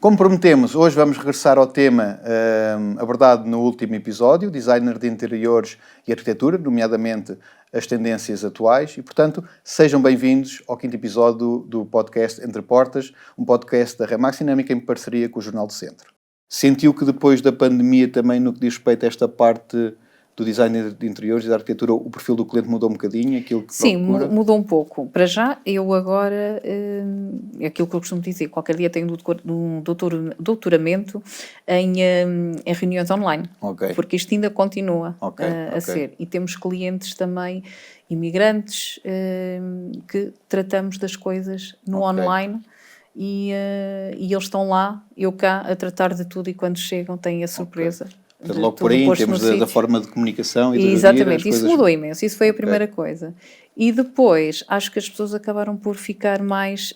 Como prometemos, hoje vamos regressar ao tema abordado no último episódio, designer de interiores e arquitetura, nomeadamente as tendências atuais, e, portanto, sejam bem-vindos ao quinto episódio do podcast Entre Portas, um podcast da Remax Dinâmica em parceria com o Jornal do Centro. Sentiu que depois da pandemia também, no que diz respeito a esta parte do design de interiores e da arquitetura, o perfil do cliente mudou um bocadinho, aquilo que Sim, procura? mudou um pouco. Para já, eu agora, é aquilo que eu costumo dizer, qualquer dia tenho um doutoramento em reuniões online, Ok. porque isto ainda continua Ok. a ser. E temos clientes também, imigrantes, que tratamos das coisas no online e eles estão lá, eu cá, a tratar de tudo e quando chegam têm a surpresa. Portanto, logo por aí, em termos da forma de comunicação e de Exatamente, as isso coisas... mudou imenso, isso foi a primeira coisa. E depois, acho que as pessoas acabaram por ficar mais...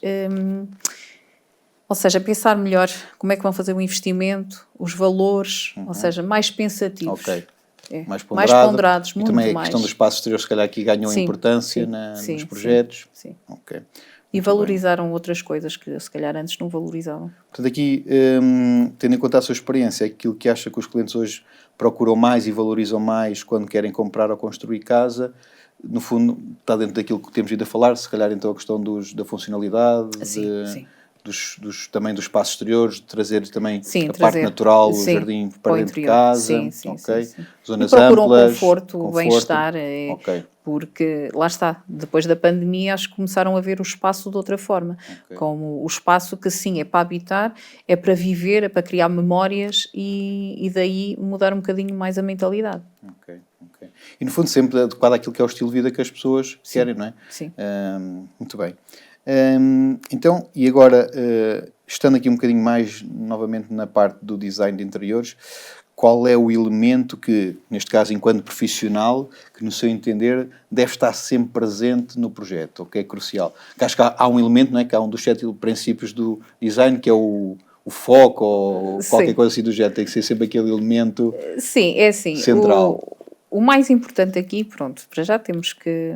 ou seja, pensar melhor como é que vão fazer o investimento, os valores, ou seja, mais pensativos. Ok. É, Mais ponderados, e muito também mais. a questão do espaço exterior, se calhar, aqui ganhou Sim, importância sim, nos projetos. Sim. Ok. E Muito valorizaram outras coisas que se calhar antes não valorizavam. Portanto, aqui, tendo em conta a sua experiência, aquilo que acha que os clientes hoje procuram mais e valorizam mais quando querem comprar ou construir casa, no fundo, está dentro daquilo que temos ido a falar, se calhar então a questão da funcionalidade, Sim. Também dos espaços exteriores, de trazer também Sim, parte natural, o sim, jardim para para o dentro de interior. casa, Sim. zonas E procuram amplas, conforto, bem-estar, Ok. porque lá está, depois da pandemia acho que começaram a ver o espaço de outra forma, como o espaço que sim é para habitar, é para viver, é para criar memórias e daí mudar um bocadinho mais a mentalidade. Ok. E no fundo sempre adequado àquilo que é o estilo de vida que as pessoas querem, não é? Sim. Muito bem. Então, e agora, estando aqui um bocadinho mais novamente na parte do design de interiores, qual é o elemento que, neste caso, enquanto profissional, que no seu entender deve estar sempre presente no projeto, o que é crucial? Que acho que há um elemento, não é? Que há um dos 7 princípios do design, que é o foco ou qualquer coisa assim do género, tem que ser sempre aquele elemento Sim, é assim, central. O mais importante aqui, pronto, para já temos que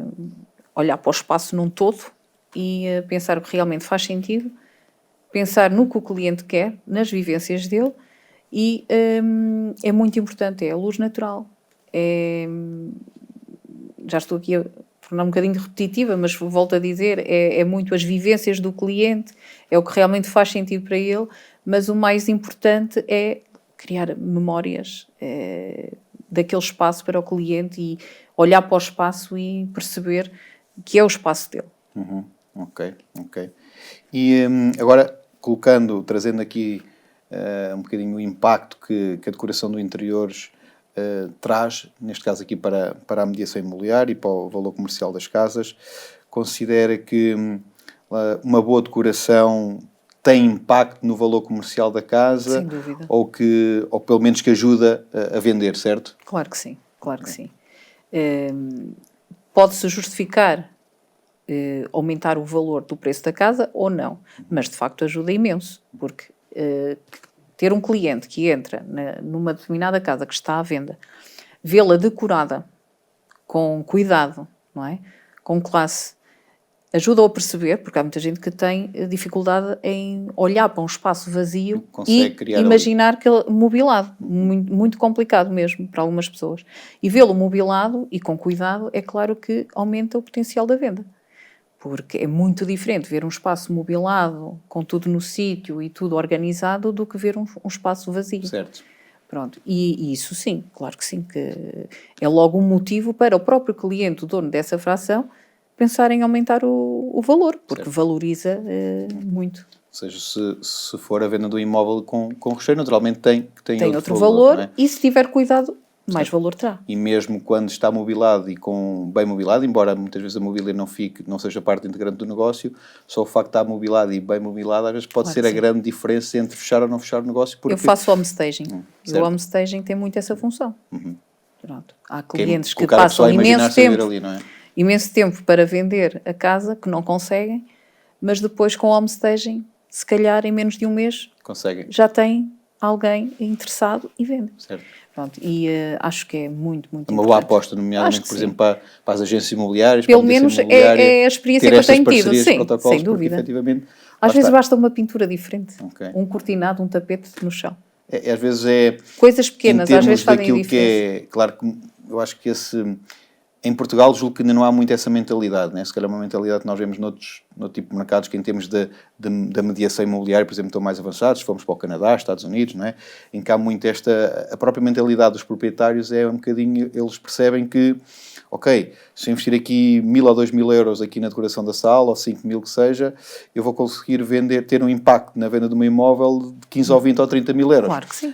olhar para o espaço num todo e pensar o que realmente faz sentido, pensar no que o cliente quer, nas vivências dele e é muito importante, é a luz natural. Já estou aqui a tornar um bocadinho repetitiva, mas volto a dizer, é muito as vivências do cliente, é o que realmente faz sentido para ele, mas o mais importante é criar memórias daquele espaço para o cliente e olhar para o espaço e perceber que é o espaço dele. Ok. E agora, trazendo aqui um bocadinho o impacto que a decoração do interiores traz, neste caso aqui para a mediação imobiliária e para o valor comercial das casas, considera que uma boa decoração tem impacto no valor comercial da casa? Sem dúvida. Ou pelo menos que ajuda a vender, certo? Claro que sim. Pode-se justificar aumentar o valor do preço da casa ou não, mas de facto ajuda imenso, porque ter um cliente que entra numa determinada casa que está à venda, vê-la decorada com cuidado, não é? Com classe, ajuda-o a perceber, porque há muita gente que tem dificuldade em olhar para um espaço vazio e imaginar que ele mobilado, muito, muito complicado mesmo para algumas pessoas. E vê-lo mobilado e com cuidado, é claro que aumenta o potencial da venda. Porque é muito diferente ver um espaço mobilado, com tudo no sítio e tudo organizado, do que ver um espaço vazio. Certo. Pronto. E isso sim, claro que sim, que é logo um motivo para o próprio cliente, o dono dessa fração, pensar em aumentar o valor, porque valoriza muito. Ou seja, se for a venda do imóvel com recheio, naturalmente tem outro valor, não é? E se tiver cuidado, mais valor terá. E mesmo quando está mobilado e bem mobilado, embora muitas vezes a mobília não seja parte integrante do negócio, só o facto de estar mobilado e bem mobilado às vezes pode ser a grande diferença entre fechar ou não fechar o negócio. Porque... Eu faço homestaging. E o homestaging tem muito essa função. Pronto. Há clientes que passam imenso tempo para vender a casa, que não conseguem, mas depois com o homestaging, se calhar em menos de um mês, já tem alguém interessado e vende. Certo. Pronto, e acho que é muito, muito importante. Uma boa aposta, nomeadamente, por exemplo, para as agências imobiliárias. Pelo menos é a experiência que eu tenho tido, sim, sem dúvida. Porque, efetivamente, Às vezes basta uma pintura diferente, Ok. um cortinado, um tapete no chão. Às vezes é... Coisas pequenas, em às vezes termos fazem a daquilo diferença. que é... Claro que eu acho que em Portugal julgo que ainda não há muito essa mentalidade, né? Se calhar é uma mentalidade que nós vemos noutro tipo de mercados que em termos da mediação imobiliária, por exemplo, estão mais avançados. Se formos para o Canadá, Estados Unidos, não é? Em que há muito a própria mentalidade dos proprietários é um bocadinho, eles percebem que, ok, se eu investir aqui 1.000 ou 2.000 euros aqui na decoração da sala, ou 5.000 que seja, eu vou conseguir ter um impacto na venda de um imóvel de 15 ou 20 ou 30 mil euros. Claro que sim.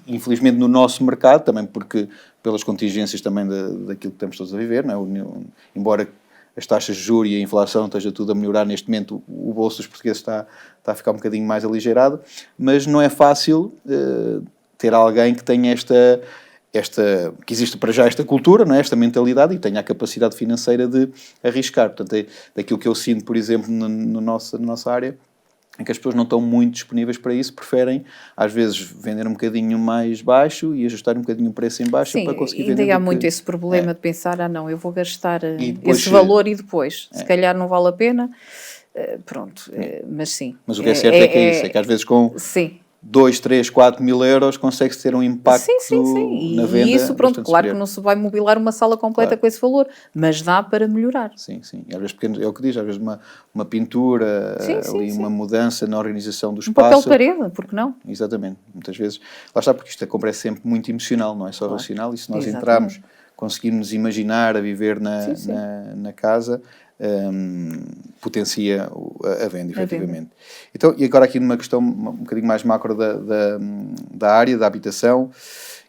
Infelizmente no nosso mercado, também porque pelas contingências também daquilo que estamos todos a viver, não é? Embora as taxas de juros e a inflação esteja tudo a melhorar neste momento, o bolso dos portugueses está a ficar um bocadinho mais aligeirado, mas não é fácil ter alguém que tenha que existe para já esta cultura, não é? Esta mentalidade e tenha a capacidade financeira de arriscar. Portanto, daquilo que eu sinto, por exemplo, na nossa área, em que as pessoas não estão muito disponíveis para isso, preferem, às vezes, vender um bocadinho mais baixo e ajustar um bocadinho o preço em baixo para conseguir vender. Ainda há muito esse problema de pensar, não, eu vou gastar depois, esse valor e depois, se calhar não vale a pena, pronto, mas sim. Mas o que é certo é que é isso, é que às vezes com... Sim. 2, 3, 4 mil euros consegue-se ter um impacto na venda. E isso, pronto, claro superior. que não se vai mobilar uma sala completa com esse valor, mas dá para melhorar. Sim. E às vezes, é o que diz, às vezes uma pintura, uma mudança na organização do espaço. Um papel parede, porque não? Exatamente. Muitas vezes, lá está, porque isto a compra é sempre muito emocional, não é só racional, e se nós entrarmos, conseguirmos imaginar a viver na casa, potencia a venda, efetivamente. Então, e agora aqui numa questão um bocadinho mais macro da área, da habitação,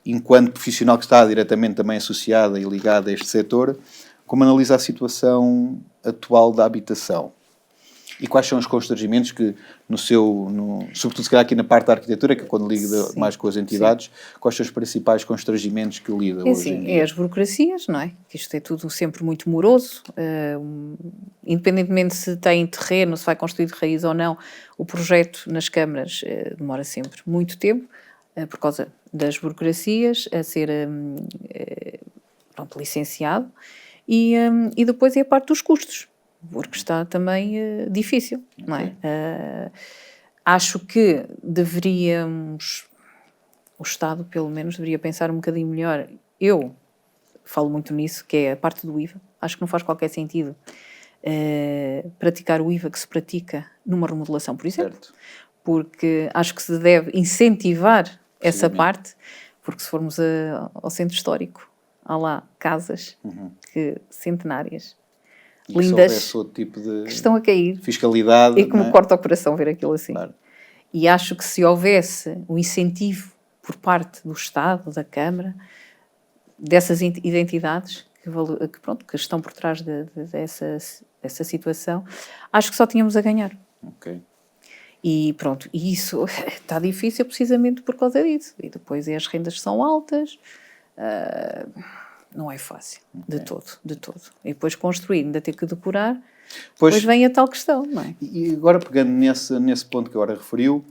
enquanto profissional que está diretamente também associada e ligada a este setor, como analisa a situação atual da habitação? E quais são os constrangimentos que sobretudo se calhar aqui na parte da arquitetura, que é quando lida mais com as entidades, quais são os principais constrangimentos que lida hoje em dia? É as burocracias, não é? Que isto é tudo sempre muito moroso, independentemente se tem terreno, se vai construir de raiz ou não, o projeto nas câmaras demora sempre muito tempo, por causa das burocracias, a ser licenciado, e depois é a parte dos custos, porque está também difícil, não é? Acho que o Estado pelo menos deveria pensar um bocadinho melhor. Eu falo muito nisso, que é a parte do IVA. Acho que não faz qualquer sentido praticar o IVA que se pratica numa remodelação, por exemplo, porque acho que se deve incentivar essa parte, porque se formos ao centro histórico, há lá casas centenárias, lindas, outro tipo de que estão a cair, fiscalidade, e que me corta o coração ver aquilo assim. Claro. E acho que se houvesse um incentivo por parte do Estado, da Câmara, dessas identidades que estão por trás dessa situação, acho que só tínhamos a ganhar. Ok. E pronto, e isso está difícil precisamente por causa disso. E depois as rendas são altas, não é fácil, de todo. E depois construir, ainda ter que decorar, depois vem a tal questão, não é? E agora pegando nesse ponto que agora referiu,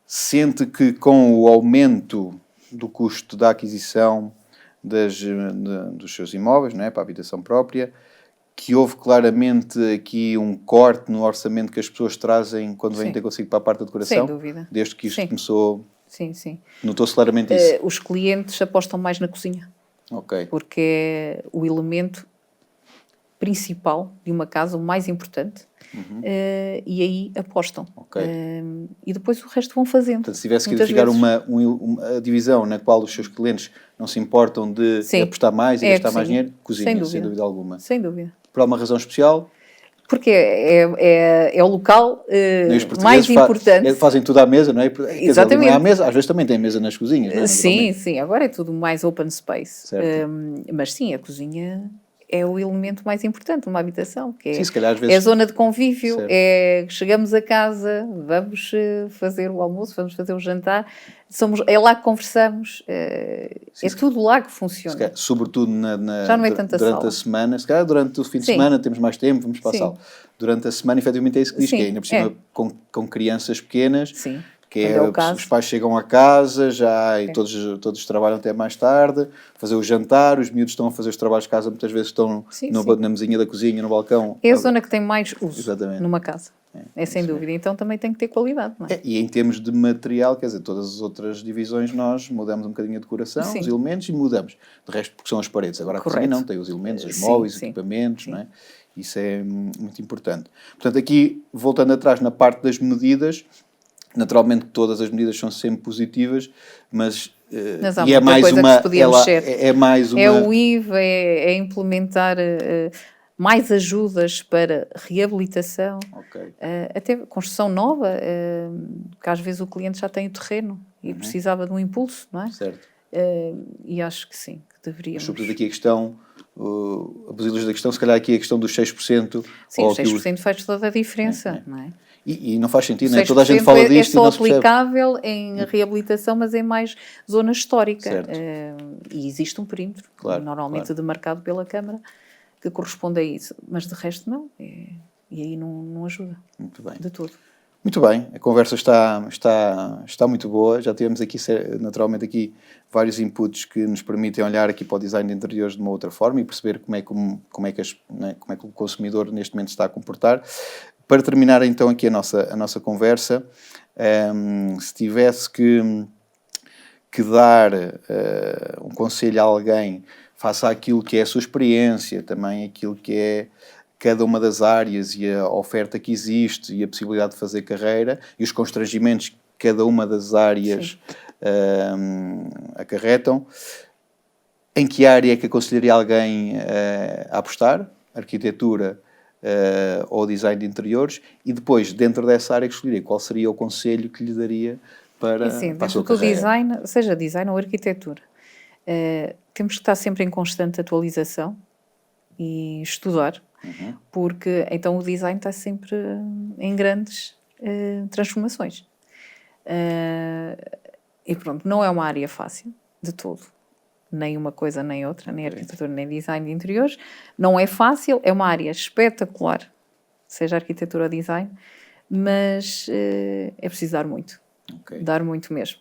sente que com o aumento do custo da aquisição dos seus imóveis, não é, para a habitação própria, que houve claramente aqui um corte no orçamento que as pessoas trazem quando vêm ter consigo para a parte da decoração? Sem dúvida. Desde que isto começou... Sim. Notou-se claramente isso? Os clientes apostam mais na cozinha. Ok. Porque é o elemento principal de uma casa, o mais importante, e aí apostam. Okay. E depois o resto vão fazendo. Portanto, se tivesse que identificar uma divisão na qual os seus clientes não se importam de apostar mais e gastar mais dinheiro, cozinha, sem dúvida alguma. Sem dúvida. Por alguma razão especial? Porque é o local mais importante. Fazem tudo à mesa, não é? Exatamente. Não é à mesa, às vezes também tem mesa nas cozinhas, não é? Sim, agora é tudo mais open space. Mas sim, a cozinha é o elemento mais importante numa habitação, que se calhar, às vezes... é a zona de convívio, chegamos a casa, vamos fazer o almoço, vamos fazer o jantar, é lá que conversamos, é tudo lá que funciona. Calhar, sobretudo já não é tanta durante a semana, se calhar durante o fim de semana temos mais tempo, vamos para a sala. Durante a semana, efetivamente, é isso que diz, que é ainda por cima com crianças pequenas. Sim. que é os pais chegam a casa já e todos trabalham até mais tarde, fazer o jantar, os miúdos estão a fazer os trabalhos de casa, muitas vezes estão na mesinha da cozinha, no balcão. É a zona que tem mais uso numa casa. É sem dúvida. Mesmo. Então também tem que ter qualidade, não é? E em termos de material, quer dizer, todas as outras divisões nós mudamos um bocadinho a decoração, os elementos e mudamos. De resto, porque são as paredes. Agora a cozinha não, tem os elementos, os móveis, os equipamentos, não é? Isso é muito importante. Portanto, aqui, voltando atrás na parte das medidas, naturalmente todas as medidas são sempre positivas, mas há muita mais coisa que se podia mexer. É mais uma... É o IVA, é implementar mais ajudas para reabilitação, até construção nova, que às vezes o cliente já tem o terreno e precisava de um impulso, não é? Certo. E acho que sim, que deveríamos... Mas sobretudo aqui a questão, a basilis da questão, se calhar aqui a questão dos 6%. Sim, os 6% faz toda a diferença, não é? E não faz sentido, não é? Toda a gente fala disto e não se percebe. É só aplicável em reabilitação, mas em mais zona histórica. E existe um perímetro, normalmente demarcado pela Câmara, que corresponde a isso. Mas de resto não. E aí não ajuda. Muito bem. De tudo. Muito bem. A conversa está muito boa. Já tivemos aqui, naturalmente, aqui vários inputs que nos permitem olhar aqui para o design de interiores de uma outra forma e perceber como é que o consumidor neste momento se está a comportar. Para terminar então aqui a nossa conversa, se tivesse que dar um conselho a alguém face àquilo que é a sua experiência, também aquilo que é cada uma das áreas e a oferta que existe e a possibilidade de fazer carreira e os constrangimentos que cada uma das áreas acarretam, em que área é que aconselharia alguém a apostar? Arquitetura ou design de interiores? E depois, dentro dessa área que escolheria, qual seria o conselho que lhe daria para a sua carreira? Design, seja design ou arquitetura, temos que estar sempre em constante atualização e estudar, porque então o design está sempre em grandes transformações. E pronto, não é uma área fácil de todo. Nem uma coisa nem outra, nem arquitetura nem design de interiores. Não é fácil, é uma área espetacular, seja arquitetura ou design, mas é preciso dar muito. Dar muito mesmo.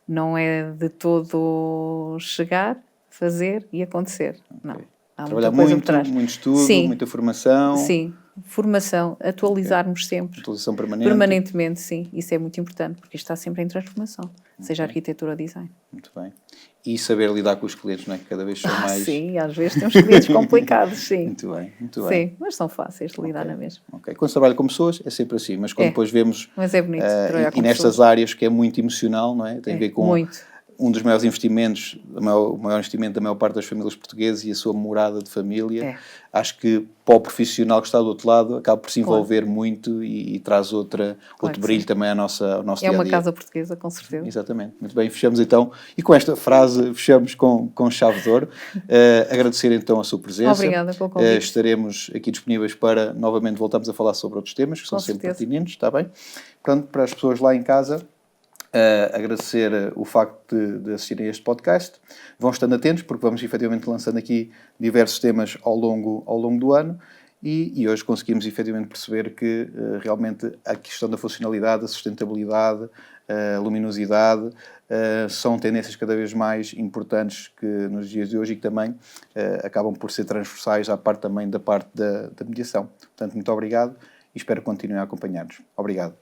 Não é de todo chegar, fazer e acontecer. Não. Há trabalhar muito estudo, muita formação. Sim, formação, atualizarmos sempre. Atualização permanente. Permanentemente, sim. Isso é muito importante, porque isto está sempre em transformação, seja arquitetura ou design. Muito bem. E saber lidar com os clientes, não é? Que cada vez são mais... Sim, às vezes temos clientes complicados, sim. Muito bem. Sim, mas são fáceis de lidar na mesma. Quando se trabalha com pessoas é sempre assim, mas quando depois vemos... Mas é bonito trabalhar com nestas pessoas. áreas que é muito emocional, não é? Tem a ver com... Muito. Um dos maiores investimentos, o maior investimento da maior parte das famílias portuguesas e a sua morada de família. Acho que para o profissional que está do outro lado acaba por se envolver muito e traz outro brilho também ao nosso dia-a-dia. É uma casa portuguesa, com certeza. Exatamente. Muito bem, fechamos então. E com esta frase fechamos com chave de ouro. Agradecer então a sua presença. Obrigada pelo convite. Estaremos aqui disponíveis para novamente voltarmos a falar sobre outros temas que são sempre pertinentes, está bem? Portanto, para as pessoas lá em casa... agradecer o facto de assistirem a este podcast. Vão estando atentos, porque vamos efetivamente lançando aqui diversos temas ao longo do ano e hoje conseguimos efetivamente perceber que realmente a questão da funcionalidade, a sustentabilidade, a luminosidade são tendências cada vez mais importantes que nos dias de hoje e que também acabam por ser transversais da parte da mediação. Portanto, muito obrigado e espero que continuem a acompanhar-nos. Obrigado.